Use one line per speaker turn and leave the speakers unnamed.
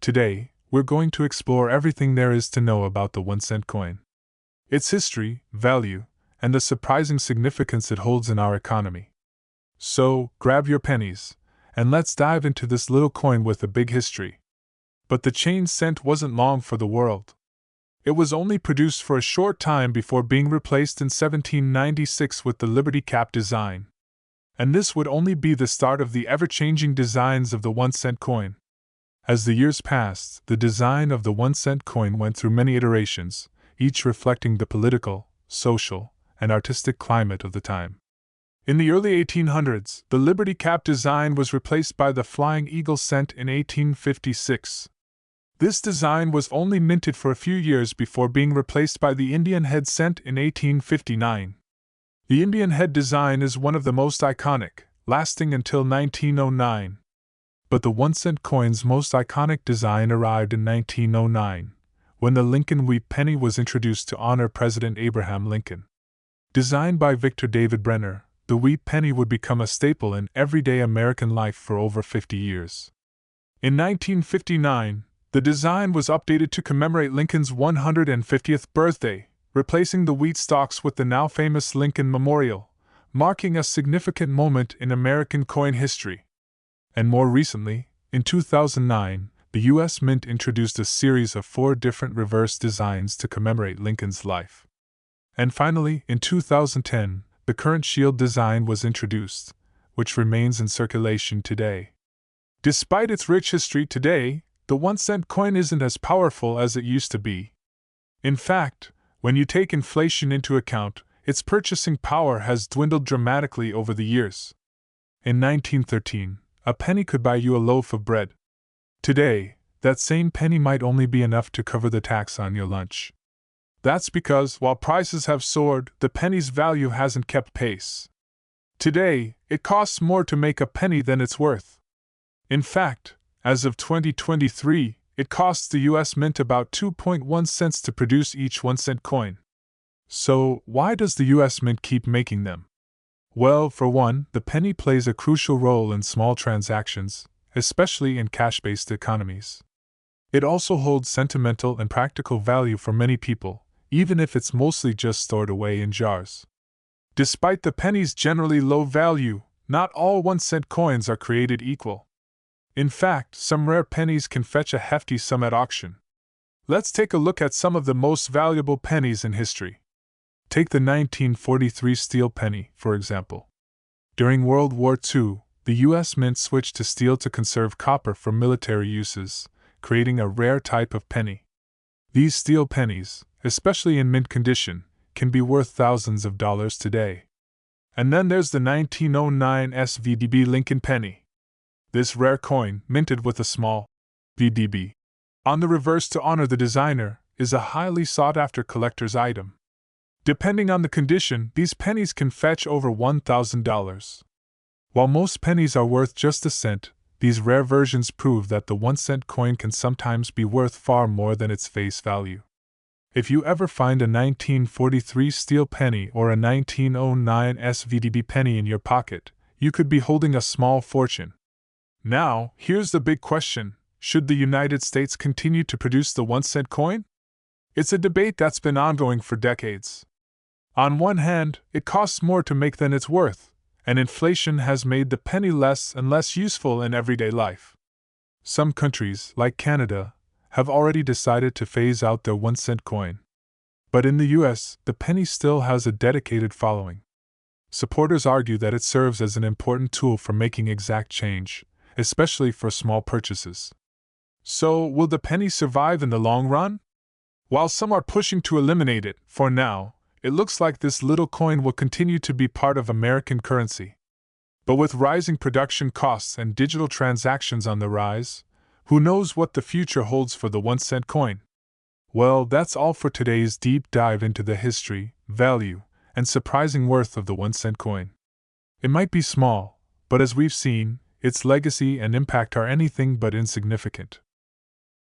Today, we're going to explore everything there is to know about the 1-cent coin, its history, value, and the surprising significance it holds in our economy. So, grab your pennies, and let's dive into this little coin with a big history. But the chain cent wasn't long for the world. It was only produced for a short time before being replaced in 1796 with the Liberty Cap design. And this would only be the start of the ever-changing designs of the 1-cent coin. As the years passed, the design of the 1-cent coin went through many iterations, each reflecting the political, social, and artistic climate of the time. In the early 1800s, the Liberty Cap design was replaced by the Flying Eagle cent in 1856. This design was only minted for a few years before being replaced by the Indian head cent in 1859. The Indian head design is one of the most iconic, lasting until 1909. But the 1-cent coin's most iconic design arrived in 1909, when the Lincon wheat penny was introduced to honor President Abraham Lincoln. Designed by Victor David Brenner, the wheat penny would become a staple in everyday American life for over 50 years. In 1959, the design was updated to commemorate Lincoln's 150th birthday, replacing the wheat stalks with the now famous Lincoln Memorial, marking a significant moment in American coin history. And more recently, in 2009, the U.S. Mint introduced a series of 4 different reverse designs to commemorate Lincoln's life. And finally, in 2010, the current shield design was introduced, which remains in circulation today. Despite its rich history today, the 1-cent coin isn't as powerful as it used to be. In fact, when you take inflation into account, its purchasing power has dwindled dramatically over the years. In 1913, a penny could buy you a loaf of bread. Today, that same penny might only be enough to cover the tax on your lunch. That's because, while prices have soared, the penny's value hasn't kept pace. Today, it costs more to make a penny than it's worth. In fact, as of 2023, it costs the U.S. Mint about 2.1 cents to produce each 1-cent coin. So, why does the U.S. Mint keep making them? Well, for one, the penny plays a crucial role in small transactions, especially in cash-based economies. It also holds sentimental and practical value for many people, even if it's mostly just stored away in jars. Despite the penny's generally low value, not all 1-cent coins are created equal. In fact, some rare pennies can fetch a hefty sum at auction. Let's take a look at some of the most valuable pennies in history. Take the 1943 steel penny, for example. During World War II, the U.S. Mint switched to steel to conserve copper for military uses, creating a rare type of penny. These steel pennies, especially in mint condition, can be worth thousands of dollars today. And then there's the 1909 SVDB Lincon penny. This rare coin, minted with a small VDB on the reverse to honor the designer, is a highly sought-after collector's item. Depending on the condition, these pennies can fetch over $1,000. While most pennies are worth just a cent, these rare versions prove that the 1-cent coin can sometimes be worth far more than its face value. If you ever find a 1943 steel penny or a 1909 SVDB penny in your pocket, you could be holding a small fortune. Now, here's the big question: should the United States continue to produce the 1-cent coin? It's a debate that's been ongoing for decades. On one hand, it costs more to make than it's worth, and inflation has made the penny less and less useful in everyday life. Some countries, like Canada, have already decided to phase out their 1-cent coin. But in the US, the penny still has a dedicated following. Supporters argue that it serves as an important tool for making exact change, especially for small purchases. So, will the penny survive in the long run? While some are pushing to eliminate it, for now, it looks like this little coin will continue to be part of American currency. But with rising production costs and digital transactions on the rise, who knows what the future holds for the 1-cent coin? Well, that's all for today's deep dive into the history, value, and surprising worth of the 1-cent coin. It might be small, but as we've seen, its legacy and impact are anything but insignificant.